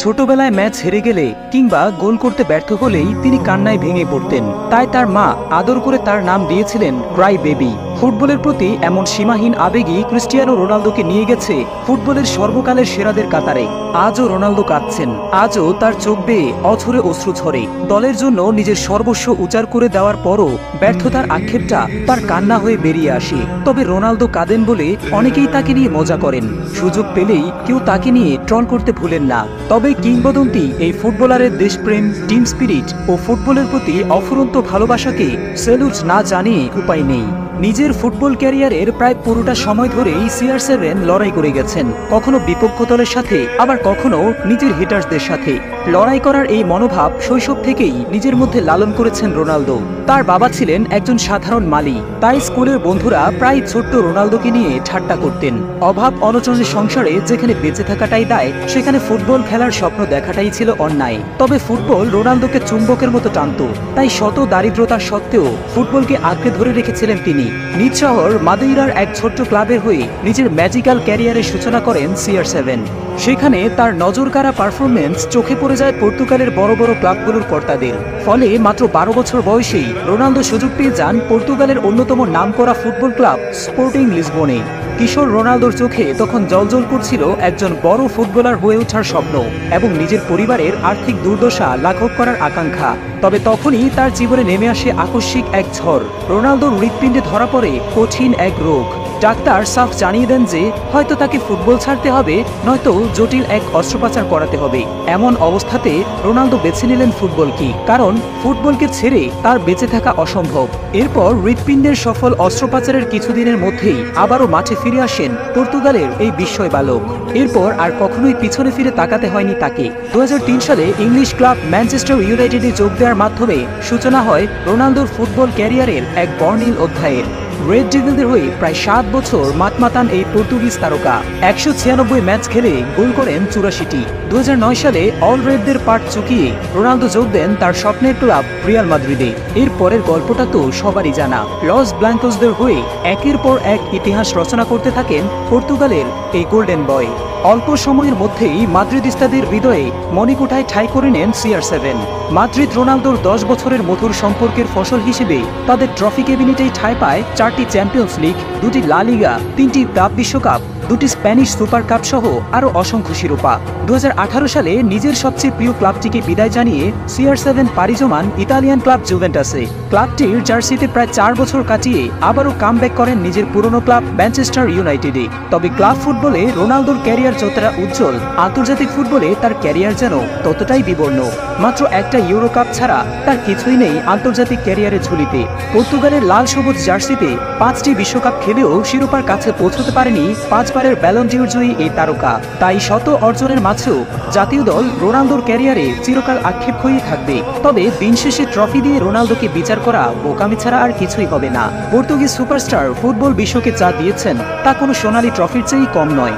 ছোটবেলায় ম্যাচ হেরে গেলে কিংবা গোল করতে ব্যর্থ হলেই তিনি কান্নায় ভেঙে পড়তেন। তাই তার মা আদর করে তার নাম দিয়েছিলেন ক্রাই বেবি। ফুটবলের প্রতি এমন সীমাহীন আবেগই ক্রিস্টিয়ানো রোনালদোকে নিয়ে গেছে ফুটবলের সর্বকালের সেরাদের কাতারে। আজও রোনালদো কাঁদছেন, আজও তার চোখ বেয়ে অঝরে অশ্রু ঝরে। দলের জন্য নিজের সর্বস্ব উজাড় করে দেওয়ার পরও ব্যর্থতার আক্ষেপটা তার কান্না হয়ে বেরিয়ে আসে। তবে রোনালদো কাঁদেন বলে অনেকেই তাকে নিয়ে মজা করেন, সুযোগ পেলেই কেউ তাকে নিয়ে ট্রল করতে ভুলেন না। তবে কিংবদন্তি এই ফুটবলারের দেশপ্রেম, টিম স্পিরিট ও ফুটবলের প্রতি অফুরন্ত ভালোবাসাকে স্যালুট না জানিয়ে উপায় নেই। নিজের ফুটবল ক্যারিয়ারের প্রায় পুরোটা সময় ধরেই CR7 লড়াই করে গেছেন, কখনো বিপক্ষ দলের সাথে, আবার কখনো নিজের হিটার্সদের সাথে। লড়াই করার এই মনোভাব শৈশব থেকেই নিজের মধ্যে লালন করেছেন রোনালদো। তার বাবা ছিলেন একজন সাধারণ মালি, তাই স্কুলের বন্ধুরা প্রায় ছোট্ট রোনালদোকে নিয়ে ঠাট্টা করতেন। অভাব অনটনের সংসারে যেখানে বেঁচে থাকাটাই দায়, সেখানে ফুটবল খেলার স্বপ্ন দেখাটাই ছিল অন্যায়। তবে ফুটবল রোনালদোকে চুম্বকের মতো টানত, তাই শত দারিদ্রতার সত্ত্বেও ফুটবলকে আঁকড়ে ধরে রেখেছিলেন তিনি। নিজ শহর মাদেইরার এক ছোট্ট ক্লাবের হয়ে নিজের ম্যাজিক্যাল ক্যারিয়ারের সূচনা করেন CR7। সেখানে তার নজরকাড়া পারফরমেন্স চোখে পড়ে যায় পর্তুগালের বড় বড় ক্লাবগুলোর কর্তাদের। ফলে মাত্র 12 বছর বয়সেই রোনালদো সুযোগ পেয়ে যান পর্তুগালের অন্যতম নামকরা ফুটবল ক্লাব স্পোর্টিং লিসবনে। কিশোর রোনালদোর চোখে তখন জ্বলজ্বল করছিল একজন বড় ফুটবলার হয়ে ওঠার স্বপ্ন এবং নিজের পরিবারের আর্থিক দুর্দশা লাঘব করার আকাঙ্ক্ষা। তবে তখনই তার জীবনে নেমে আসে আকস্মিক এক ঝড়। রোনালদোর হৃৎপিণ্ডে ধরা পড়ে কঠিন এক রোগ। ডাক্তার সাফ জানিয়ে দেন যে হয়তো তাকে ফুটবল ছাড়তে হবে, নয়তো জটিল এক অস্ত্রোপচার করাতে হবে। এমন অবস্থাতে রোনালদো বেছে নিলেন ফুটবলকে, কারণ ফুটবলকে ছেড়ে তার বেঁচে থাকা অসম্ভব। এরপর হৃৎপিণ্ডের সফল অস্ত্রোপচারের কিছুদিনের মধ্যেই আবারও মাঠে ফিরে আসেন পর্তুগালের এই বিস্ময় বালক। এরপর আর কখনোই পিছনে ফিরে তাকাতে হয়নি তাকে। 2003 সালে ইংলিশ ক্লাব ম্যানচেস্টার ইউনাইটেডে যোগ দেওয়ার মাধ্যমে সূচনা হয় রোনালদোর ফুটবল ক্যারিয়ারের এক বর্ণিল অধ্যায়ের। রেড ডেভিলদের হয়ে প্রায় 7 বছর মাতমাতান এই পর্তুগিজ তারকা 196 ম্যাচ খেলে গোল করেন 84টি। 2009 সালে অল রেডদের পাট চুকিয়ে রোনালদো যোগ দেন তার স্বপ্নের ক্লাব রিয়াল মাদ্রিদে। এর পরের গল্পটা তো সবারই জানা। লস ব্ল্যাঙ্কোসদের হয়ে একের পর এক ইতিহাস রচনা করতে থাকেন পর্তুগালের এই গোল্ডেন বয়। অল্প সময়ের মধ্যেই মাদ্রিদিস্তাদের হৃদয়ে মণিকোঠায় ঠাঁই করে নেন CR7। মাদ্রিদ রোনালদোর 10 বছরের মধুর সম্পর্কের ফসল হিসেবে তাদের ট্রফি ক্যাবিনেটেই ঠাঁই পায় 4টি চ্যাম্পিয়ন্স লিগ, 2টি লা লিগা, 3টি ক্লাব বিশ্বকাপ, 2টি স্প্যানিশ সুপার কাপ সহ আরও অসংখ্য শিরোপা। 2018 সালে নিজের সবচেয়ে প্রিয় ক্লাবটিকে বিদায় জানিয়ে CR7 পাড়ি জমান ইতালিয়ান ক্লাব জুভেন্টাসে। ক্লাবটির জার্সিতে প্রায় 4 বছর কাটিয়ে আবারও কামব্যাক করেন নিজের পুরনো ক্লাব ম্যানচেস্টার ইউনাইটেডে। তবে ক্লাব ফুটবলে রোনালদোর ক্যারিয়ার যতটা উজ্জ্বল, আন্তর্জাতিক ফুটবলে তার ক্যারিয়ার যেন ততটাই বিবর্ণ। মাত্র একটা ইউরো কাপ ছাড়া তার কিছুই নেই আন্তর্জাতিক ক্যারিয়ারের ঝুলিতে। পর্তুগালের লাল সবুজ জার্সিতে 5টি বিশ্বকাপ খেলেও শিরোপার কাছে পৌঁছতে পারেনি 5 বারের ব্যালন ডি'র জয়ী এই তারকা। তাই শত অর্জনের মাঝেও জাতীয় দল রোনালদোর ক্যারিয়ারে চিরকাল আক্ষেপ হয়ে থাকবে। তবে দিন শেষে ট্রফি দিয়ে রোনালদোকে বিচার করা বোকামি ছাড়া আর কিছুই হবে না। পর্তুগিজ সুপারস্টার ফুটবল বিশ্বকে যা দিয়েছেন তা কোনো সোনালী ট্রফির চেয়েই কম নয়।